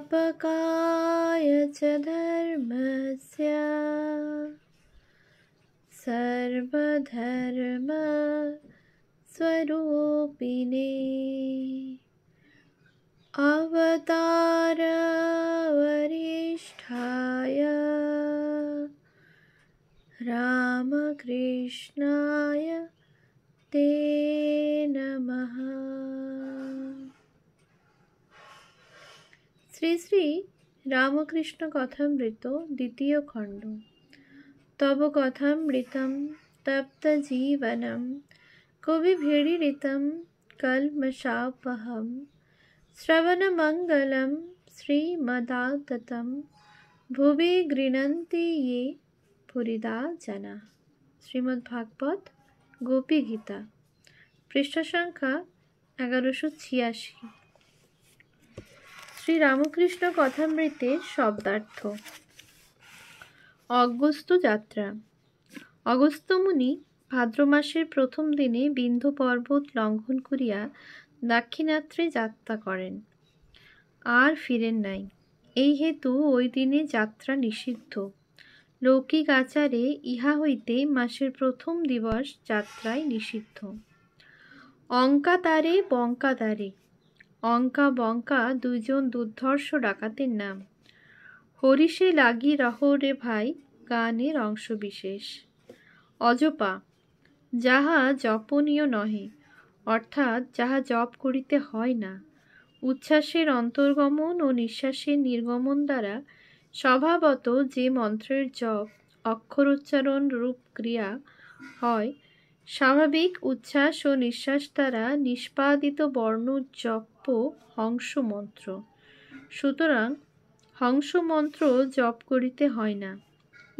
संस्थापकाय च धर्मस्य सर्वधर्म स्वरूपिणे अवतार वरिष्ठाय रामकृष्णाय ते नमः। শ্রী শ্রী রামকৃষ্ণ কথামৃত দ্বিতীয় খণ্ড। তব কথামৃতম তপ্ত জীবনম কবিভিড়িতম কলমশাপহম শ্রবণমঙ্গলম শ্রীমদাততম ভুবি গৃণন্তি ये পুরিদা জানা। শ্রীমদ্ ভাগবত গোপী গীতা, পৃষ্ঠা সংখ্যা 1186। শ্রী রামকৃষ্ণ কথামৃতের শব্দার্থ। অগস্ত্য যাত্রা। অগস্ত্য মুনি ভাদ্র মাসের প্রথম দিনে বিন্ধ্য পর্বত লঙ্ঘন করিয়া দাক্ষিণাত্রে যাত্রা করেন, আর ফিরেন নাই। এই হেতু ওই দিনে যাত্রা নিষিদ্ধ। লৌকিক আচারে ইহা হইতে মাসের প্রথম দিবস যাত্রায় নিষিদ্ধ। অঙ্কাতারে বঙ্কাতারে। অঙ্কা বঙ্কা দুইজন দুর্ধর্ষ ডাকাতের নাম। হরিষে লাগি রহ রে ভাই গানের অংশবিশেষ। অজপা, যাহা জপনীয় নহে, অর্থাৎ যাহা জপ করিতে হয় না। উচ্ছ্বাসের অন্তর্গমন ও নিঃশ্বাসের নির্গমন দ্বারা স্বভাবত যে মন্ত্রের জপ অক্ষরোচ্চারণ রূপ ক্রিয়া হয়, স্বাভাবিক উচ্ছ্বাস ও নিঃশ্বাস দ্বারা নিষ্পাদিত বর্ণ জপ্য হংস মন্ত্র। সুতরাং হংস মন্ত্র জপ করিতে হয় না।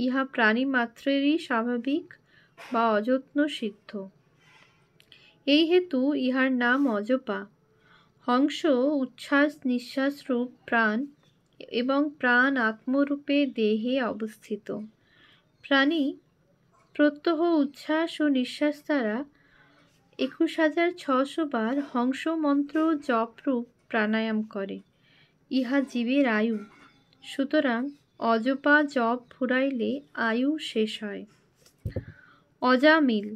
ইহা প্রাণী মাত্রেরই স্বাভাবিক বা অযত্ন সিদ্ধ। এই হেতু ইহার নাম অজপা। হংস উচ্ছ্বাস নিঃশ্বাস রূপ প্রাণ এবং প্রাণ আত্মরূপে দেহে অবস্থিত। প্রাণী প্রত্যহ উচ্ছ্বাস ও নিঃশ্বাস দ্বারা 21,600 বার হংস মন্ত্র জপরূপ প্রাণায়াম করে। ইহা জীবের আয়ু। সুতরাং অজপা জপ ফুরাইলে আয়ু শেষ হয়। অজামিল,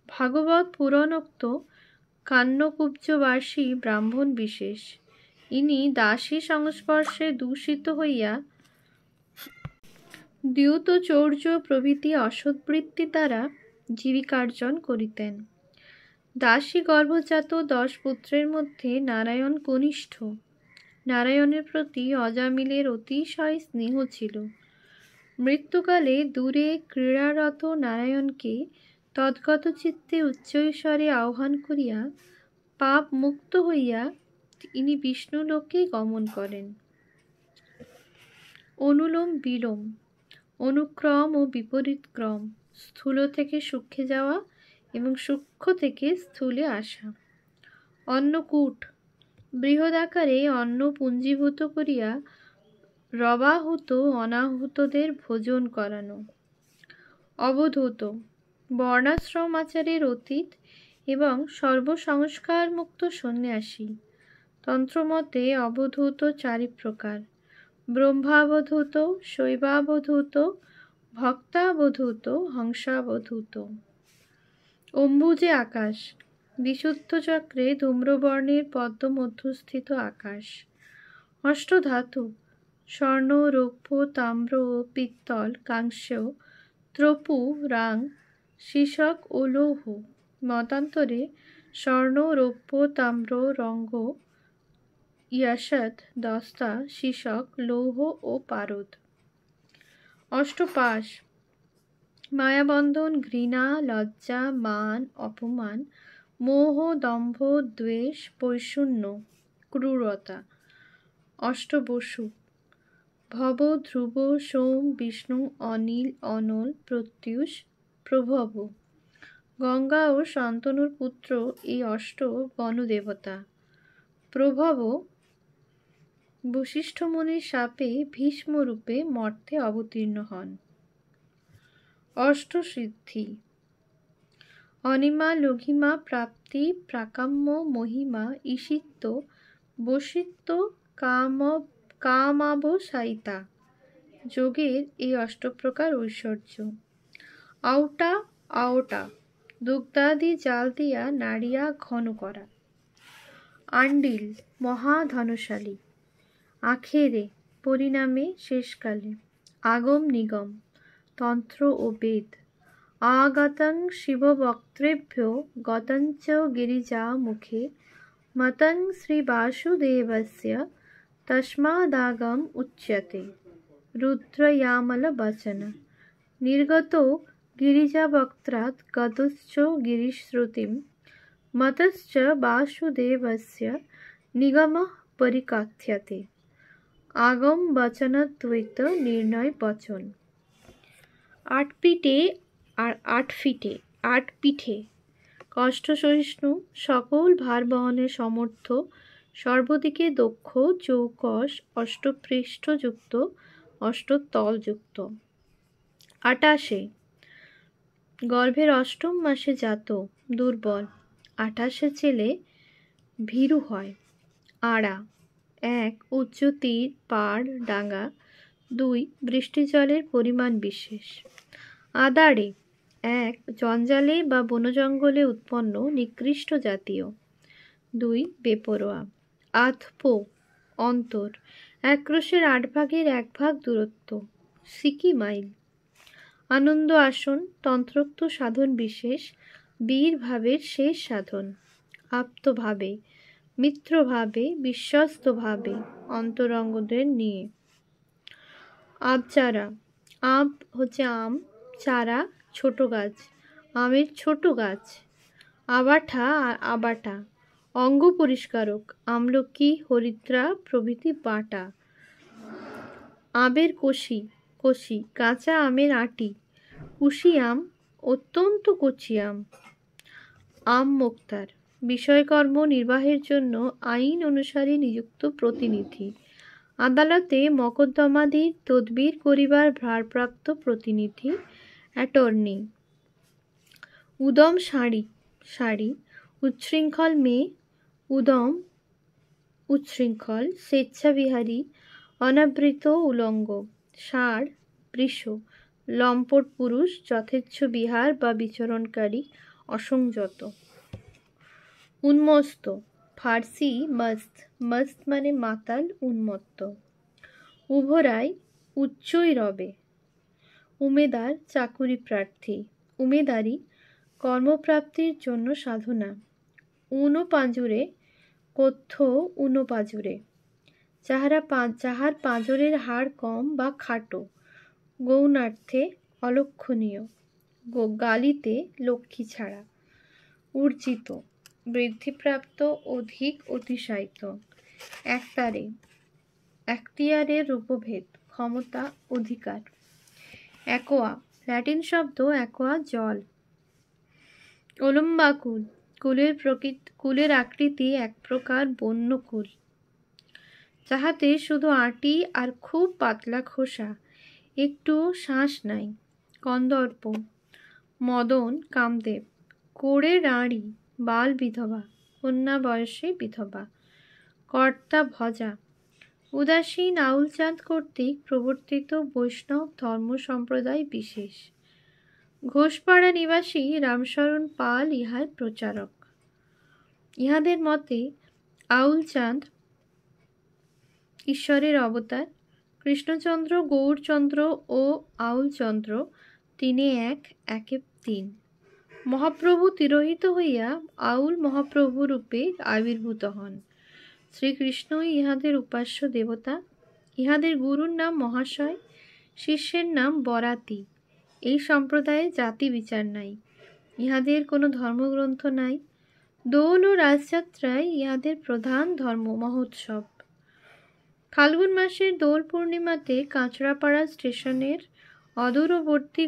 ভাগবত পুরাণোক্ত কান্যকুব্জবাসী ব্রাহ্মণ বিশেষ। ইনি দাসী সংস্পর্শে দূষিত হইয়া দ্যূতচৌর্য প্রভৃতি অসৎবৃত্তি দ্বারা জীবিকার্জন করিতেন। দাসী গর্ভজাত 10 পুত্রের মধ্যে নারায়ণ কনিষ্ঠ। নারায়ণের প্রতি অজামিলের অতিশয় স্নেহ ছিল। মৃত্যুকালে দূরে ক্রীড়ারত নারায়ণকে তদ্গত চিত্তে উচ্চৈঃস্বরে আহ্বান করিয়া পাপ মুক্ত হইয়া ইনি বিষ্ণুলোকে গমন করেন। অনুলোম বিলোম, অনুক্রম ও বিপরীত ক্রম, স্থূল থেকে সূক্ষ্মে যাওয়া এবং সূক্ষ্ম থেকে স্থূলে আসা। অন্নকূট, বৃহদাকারে অন্ন পুঞ্জীভূত করিয়া রবাহুত অনাহুতদের ভোজন করানো। অবধূত, বর্ণাশ্রম আচারের অতীত এবং সর্বসংস্কার মুক্ত সন্ন্যাসী। তন্ত্রমতে অবধূত 4 প্রকার: ব্রহ্মাবধূত, শৈবাবধূত, ভক্তাবধূত, হংসাবধূত। অম্বুজে আকাশ, বিশুদ্ধ চক্রে ধূম্রবর্ণের পদ্ম মধ্যস্থিত আকাশ। অষ্টধাতু, স্বর্ণ, রৌপ্য, তাম্র ও পিত্তল, কাংস্য, ত্রপু, রাং, সীসক ও লৌহ। মতান্তরে স্বর্ণ, রৌপ্য, তাম্র, রঙ্গ, ইয়াসৎ, দস্তা, সীসক, লৌহ ও পারদ। অষ্টপাশ, মায়াবন্ধন, ঘৃণা, লজ্জা, মান, অপমান, মোহ, দম্ভ, দ্বেষ, পৈশূন্য, ক্রূরতা। অষ্টবসু, ভব, ধ্রুব, সোম, বিষ্ণু, অনিল, অনল, প্রত্যুষ, প্রভব। গঙ্গা ও শান্তনুর পুত্র এই অষ্ট গণদেবতা। প্রভব বশিষ্ঠ মুনির শাপে ভীষ্মরূপে মর্তে অবতীর্ণ হন। অষ্টসিদ্ধি, অনিমা, লঘিমা, প্রাপ্তি, প্রাকাম্য, মহিমা, ঈশিত্ব, বশিত্ব, কামাবসায়িতা, যোগের এই অষ্টপ্রকার ঐশ্বর্য। আওটা আওটা, দুগ্ধাদি জাল দিয়া নাড়িয়া ঘন করা। আন্ডিল, মহাধনশালী। আখেরে, পরিণামে, শেষকালে। আগম নিগম, তন্ত্র ও বেদ। আগতং শিববক্ত্রেভ্য গতঞ্চ গিরিজা মুখে মতং শ্রীবাসুদেবস্য তস্মাদাগম উচ্যতে। রুদ্রয়ামল বচন, নির্গত গিরিজাবক্ত্রাৎ গতশ্চ গিরিশ্রুতিম মতশ্চ বাসুদেবস্য নিগমঃ পরিকথ্যতে। আগম বচনদ্বৈত নির্ণয় বচন। আট পিঠে, কষ্টসহিষ্ণু, সকল ভার বহনের সমর্থ, সর্বদিকে দক্ষ, চৌকস, অষ্টপৃষ্ঠযুক্ত, অষ্টতলযুক্ত। 28, গর্ভের অষ্টম মাসে জাত, দুর্বল। 28 ছেলে ভীরু হয়। আড়া, 1 উচ্চ তীর, পাড়, ডাঙ্গা। 2 বৃষ্টিজলের পরিমাণ বিশেষ। আদাড়ে, 1 জঞ্জালে বা বনজঙ্গলে উৎপন্ন নিকৃষ্ট জাতীয়। 2 বেপরোয়া। আধপো, অন্তর, 1 ক্রোশের 8 ভাগের 1 ভাগ দূরত্ব, সিকি মাইল। আনন্দ আসন, তন্ত্রোক্ত সাধন বিশেষ, বীর ভাবের শেষ সাধন। আপ্তভাবে, মিত্রভাবে, বিশ্বস্তভাবে, অন্তরঙ্গদের নিয়ে। আবচারা, আব হচ্ছে আম, চারা ছোট গাছ, আমের ছোট গাছ। আবাঠা আর আবাটা, অঙ্গ পরিষ্কারক, আমলকি, হরিদ্রা প্রভৃতি বাটা। আবের কষি, কষি, কাঁচা আমের আটি। কুশি আম, অত্যন্ত কচি আম। আম মোক্তার, বিষয়কর্ম নির্বাহের জন্য আইন অনুসারে নিযুক্ত প্রতিনিধি। আদালতে মকদ্দমাদির তদবির করিবার ভারপ্রাপ্ত প্রতিনিধি, অ্যাটর্নি। উদম শাড়ি, শাড়ি। উচ্ছৃঙ্খল মেয়ে, উদম উচ্ছৃঙ্খল, স্বেচ্ছাবিহারী, অনাবৃত, উলঙ্গ। ষাঁড়, বৃষ, লম্পট পুরুষ, যথেচ্ছ বিহার বা বিচরণকারী, অসংযত। উন্মস্ত, ফার্সি মস্ত, মস্ত মানে মাতাল, উন্মত্ত। উভরাই, উচ্চই রবে। উমেদার, চাকুরি প্রার্থী। উমেদারি, কর্মপ্রাপ্তির জন্য সাধনা। ঊনপাঁজরে, কথ্য ঊনপাজরে, যাহার পাঁজরের হাড় কম বা খাটো। গৌণার্থে, অলক্ষণীয়। গালিতে, লক্ষ্মী ছাড়া। উর্জিত, বৃদ্ধিপ্রাপ্ত, অধিক, অতিশায়িত। একতারে, এখতিয়ারের রূপভেদ, ক্ষমতা, অধিকার। অ্যাকোয়া, ল্যাটিন শব্দ অ্যাকোয়া, জল। ওলম্বাকুল, কুলের আকৃতি এক প্রকার বন্য কুল, যাহাতে শুধু আটি আর খুব পাতলা খোসা, একটু শ্বাস নাই। কন্দর্প, মদন, কামদেব। কোড়ে রাঁড়ি, বাল বিধবা, কন্যা বয়সে বিধবা। কর্তা ভজা, উদাসীন আউলচাঁদ কর্তৃক প্রবর্তিত বৈষ্ণব ধর্ম সম্প্রদায় বিশেষ। ঘোষপাড়া নিবাসী রামশরণ পাল ইহার প্রচারক। ইহাদের মতে আউলচাঁদ ঈশ্বরের অবতার। কৃষ্ণচন্দ্র, গৌরচন্দ্র ও আউলচন্দ্র তিনে এক, একে তিন। মহাপ্রভু তিরোহিত হইয়া আউল মহাপ্রভু রূপে আবির্ভূত হন। শ্রীকৃষ্ণই ইহাদের উপাস্য দেবতা। ইহাদের গুরুর নাম মহাশয়, শিষ্যের নাম বরাতি। এই সম্প্রদায়ে জাতি বিচার নাই। ইহাদের কোনো ধর্মগ্রন্থ নাই। দোল ও রাজযাত্রায় ইহাদের প্রধান ধর্ম মহোৎসব। ফাল্গুন মাসের দোল পূর্ণিমাতে কাঁচরাপাড়া স্টেশনের অদূরবর্তী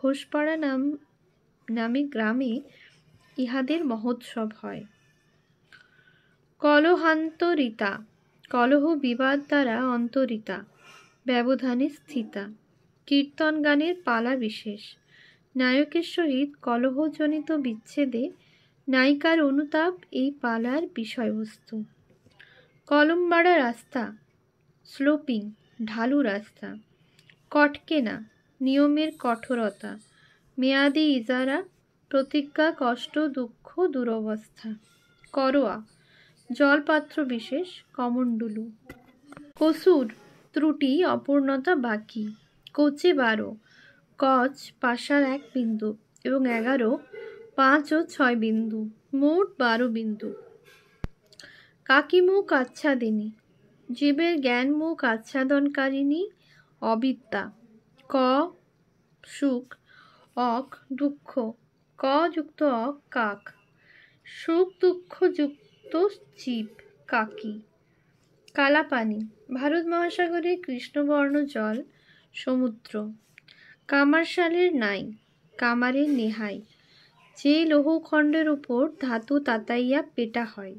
ঘোষপাড়া নামে গ্রামে ইহাদের মহোৎসব হয়। কলহান্তরিতা, কলহ বিবাদ দ্বারা অন্তরিতা, ব্যবধানে স্থিতা। কীর্তন গানের পালা বিশেষ। নায়কের সহিত কলহজনিত বিচ্ছেদে নায়িকার অনুতাপ এই পালার বিষয়বস্তু। কলমবাড়া রাস্তা, স্লোপিং, ঢালু রাস্তা। কটকেনা, নিয়মের কঠোরতা। মেয়াদি ইজারা, প্রতিজ্ঞা, কষ্ট, দুঃখ, দুরবস্থা। করোয়া, জলপাত্র বিশেষ, কমণ্ডলু। কসুর, ত্রুটি, অপূর্ণতা, বাকি। কোচে 12, কচ পাশার 1 বিন্দু এবং 11, 5 ও 6 বিন্দু, মোট 12 বিন্দু। কাকিমুখ আচ্ছাদিনী, জীবের জ্ঞান মুখ আচ্ছাদনকারিণী, অবিদ্যা। ক সুখ, অক দুঃখ, ক যুক্ত অক কাক। সুখ দুঃখ যুক্ত জীব, কাকি। কালাপানি, ভারত মহাসাগরের কৃষ্ণবর্ণ জল, সমুদ্র। কামারশালের নাই, কামারের নেহাই, যে লৌহখণ্ডের উপর ধাতু তাতাইয়া পেটা হয়,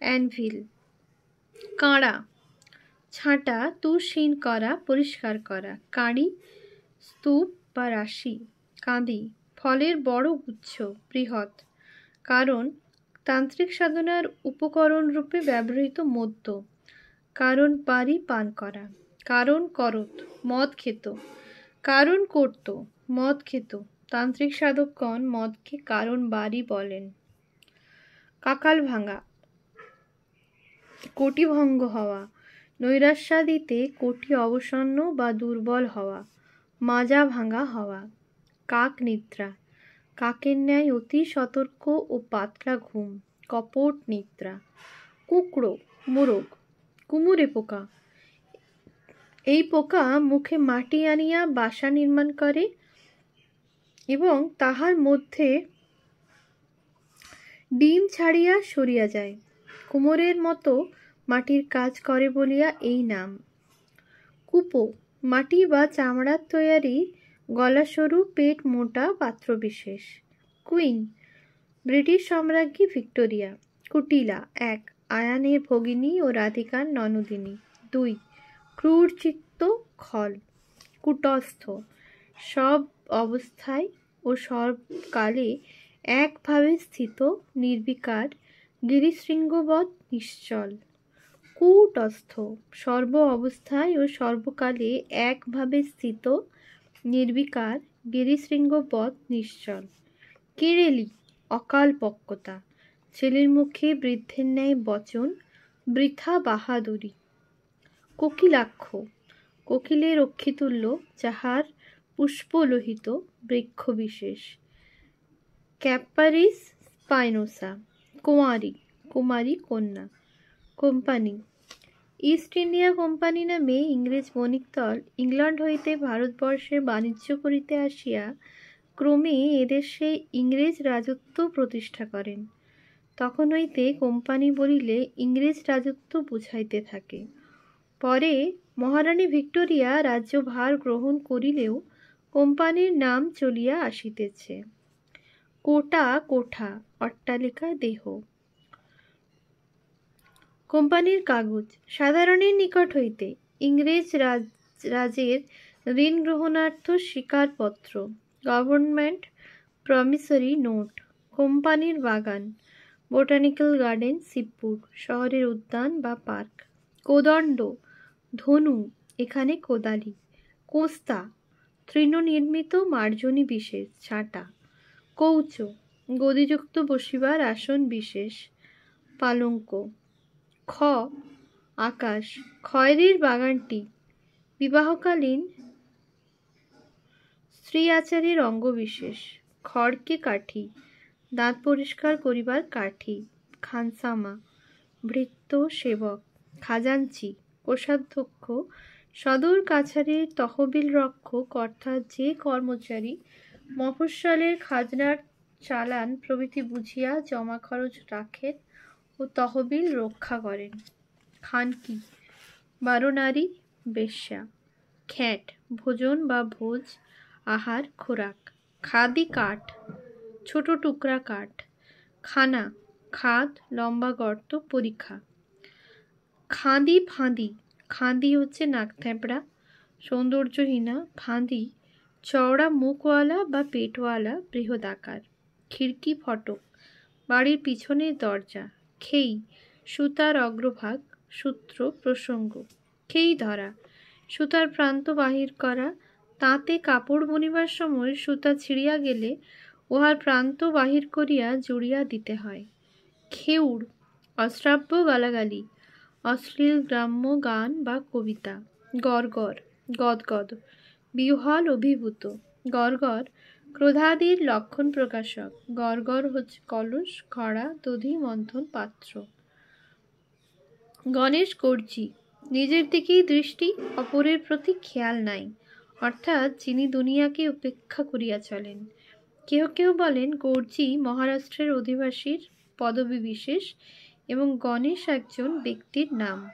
অ্যানভিল। কাঁড়া, ছাঁটা, তুষহীন করা, পরিষ্কার করা। কাঁড়ি, স্তূপ বা রাশি। কাঁদি, ফলের বড় গুচ্ছ, বৃহৎ। কারণ, তান্ত্রিক সাধনার উপকরণ রূপে ব্যবহৃত মদ্য। কারণ পারি, পান করা। কারণ করত, মদ খেত। কারণ করত, মদ খেত। তান্ত্রিক সাধকগণ মদকে কারণ বাড়ি বলেন। কাকাল ভাঙা, কোটি ভঙ্গ হওয়া, নৈরাশ্যাদিতে কোটি অবসন্ন বা দুর্বল হওয়া, মাজা ভাঙা হওয়া। কাক নিদ্রা, কাকের ন্যায় অতি সতর্ক ও পাতলা ঘুম, কপট নিদ্রা। কুকড়ো, মোরগ, কুমুরে পোকা। এই পোকা মুখে মাটি আনিয়া বাসা নির্মাণ করে এবং তাহার মধ্যে ডিম ছাড়িয়া সরিয়া যায়। কুমোরের মতো মাটির কাজ করে বলিয়া এই নাম। কুপো, মাটি বা চামড়ার তৈয়ারি, গলা সরু, পেট মোটা, পাত্র বিশেষ। কুইন, ব্রিটিশ সম্রাজ্ঞী ভিক্টোরিয়া। কুটিলা, 1, আয়ানের ভগিনী ও রাধিকার ননদিনী। 2, ক্রূর চিত্ত, খল। কুটস্থ, সব অবস্থায় ও সর্বকালে একভাবে স্থিত, নির্বিকার, গিরিশৃঙ্গবৎ নিশ্চল। কূটস্থ, সর্ব অবস্থায় ও সর্বকালে একভাবে স্থিত, নির্বিকার, গিরিশৃঙ্গবৎ নিশ্চল। কেরেলি, অকাল পক্কতা, ছেলের মুখে বৃদ্ধের ন্যায় বচন, বৃথা বাহাদুরি। কোকিলাক্ষ, কোকিলের অক্ষিতুল্য, যাহার পুষ্পলোহিত, বৃক্ষ বিশেষ। ক্যাপারিস স্পাইনোসা, কুমারী, কুমারী কন্যা। কোম্পানি, ইস্ট ইন্ডিয়া কোম্পানি নামে ইংরেজ বণিক দল ইংল্যান্ড হইতে ভারতবর্ষে বাণিজ্য করিতে আসিয়া ক্রমে এদেশে ইংরেজ রাজত্ব প্রতিষ্ঠা করেন। তখন হইতে কোম্পানি বলিলে ইংরেজ রাজত্ব বুঝাইতে থাকে। পরে মহারানী ভিক্টোরিয়া রাজ্যভার গ্রহণ করিলেও কোম্পানির নাম চলিয়া আসিতেছে। কোটা, কোঠা, অট্টালিকা, দেহ। কোম্পানির কাগজ, সাধারণের নিকট হইতে ইংরেজ রাজের ঋণ গ্রহণার্থ স্বীকারপত্র, গভর্নমেন্ট প্রমিসরি নোট। কোম্পানির বাগান, বোটানিক্যাল গার্ডেন, শিবপুর, শহরের উদ্যান বা পার্ক। কোদণ্ড, ধনু, এখানে কোদালি। কোস্তা, তৃণনির্মিত মার্জনী বিশেষ, ছাঁটা। কৌচ, গদিযুক্ত বসিবার আসন বিশেষ, পালঙ্ক। খ আকাশ, খয়েরির বাগানটি, বিবাহকালীন স্ত্রী আচারের অঙ্গবিশেষ। খড়কে কাঠি, দাঁত পরিষ্কার করিবার কাঠি। খানসামা, ভৃত্য, সেবক। খাজাঞ্চি, কোষাধ্যক্ষ, সদর কাছারির তহবিল রক্ষক, অর্থাৎ যে কর্মচারী মফস্বলের খাজনার চালান প্রভৃতি বুঝিয়া জমা খরচ রাখেন ও তহবিল রক্ষা করেন। খানকি, বারোনারী, বেশ্যা। খ্যাট, ভোজন বা ভোজ, আহার, খোরাক। খাদি কাঠ, ছোট টুকরা কাঠ। খানা, খাদ, লম্বা গর্ত, পরীক্ষা। খাঁদি ফাঁদি, খাঁদি হচ্ছে নাক থ্যাবড়া, সৌন্দর্যহীনা। ফাঁদি, চওড়া মুখওয়ালা বা পেটওয়ালা, বৃহদাকার। খিড়কি ফটক, বাড়ির পিছনের দরজা। খেই, সুতার অগ্রভাগ, সূত্র প্রসঙ্গ। খেই ধরা, সুতার প্রান্ত বাহির করা। তাঁতে কাপড় বুনিবার সময় সুতা ছিঁড়িয়া গেলে উহার প্রান্ত বাহির করিয়া জুড়িয়া দিতে হয়। খেউড়, অশ্রাব্য গালাগালি, অশ্লীল গ্রাম্য গান বা কবিতা। গড়গড়, গদগদ, বিহ্বল অভিভূত। গড়গড়, ক্রোধাদির লক্ষণ প্রকাশক। গড়গড় হচ্ছে কলস, ঘড়া, দধি মন্থন পাত্র। গণেশ গর্জি, নিজের দিকেই দৃষ্টি, অপরের প্রতি খেয়াল নাই, অর্থাৎ যিনি দুনিয়াকে উপেক্ষা করিয়া চলেন। কেহ কেহ বলেন গর্জি মহারাষ্ট্রের অধিবাসীর পদবী বিশেষ এবং গণেশ একজন ব্যক্তির নাম।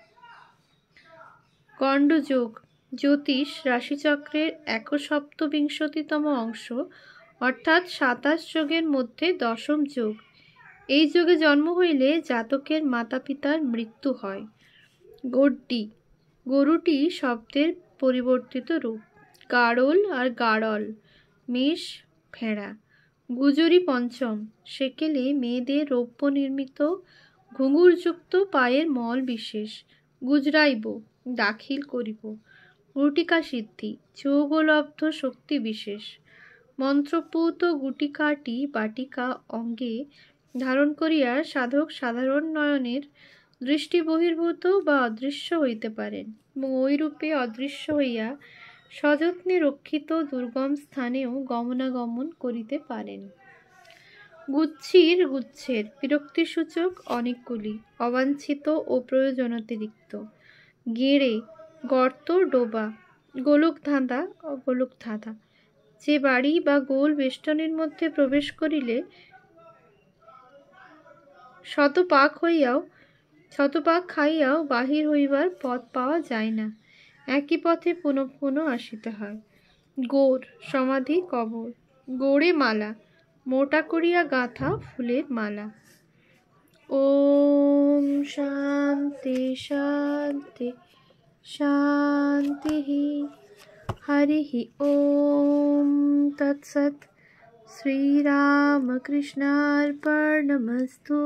গণ্ডযোগ, জ্যোতিষ রাশিচক্রের ১৭বিংশতিতম অংশ, অর্থাৎ ২৭ যোগের মধ্যে ১০ম যোগ। এই যোগে জন্ম হইলে জাতকের মাতা পিতার মৃত্যু হয়। গড্ডি, গরুটি শব্দের পরিবর্তিত রূপ। গাড়ল আর গাড়ল, মেষ, ভেড়া। গুজরি পঞ্চম, সেকেলে মেয়েদের রৌপ্য নির্মিত ঘুঙুরযুক্ত পায়ের মল বিশেষ। গুজরাইব, দাখিল করিব। গুটিকা সিদ্ধি, যোগলব্ধ শক্তি বিশেষ। মন্ত্রপুত গুটিকাটি বাটিকা অঙ্গে ধারণ করিয়া সাধক সাধারণ নয়নের দৃষ্টি বহির্ভূত বা অদৃশ্য হইতে পারেন এবং ওইরূপে অদৃশ্য হইয়া সযত্নে রক্ষিত দুর্গম স্থানেও গমনাগমন করিতে পারেন। গুচ্ছির, গুচ্ছের, বিরক্তিসূচক অনেকগুলি, অবাঞ্ছিত ও প্রয়োজনাতিরিক্ত। গেঁড়ে, গর্ত, ডোবা। গোলকধাঁধা, গোলকধাঁধা, যে বাড়ি বা গোল বেষ্টনীর মধ্যে প্রবেশ করিলে শতপাক খাইয়াও বাহির হইবার পথ পাওয়া যায় না, একই পথে পুনঃ পুনঃ আসিতে হয়। গোর, সমাধি, কবর। গোড়ে মালা, মোটা করিয়া গাঁথা ফুলের মালা। ওম শান্তি শান্তি শান্তি। হরি ওম তৎসৎ। শ্রীরামকৃষ্ণার্পণমস্তু।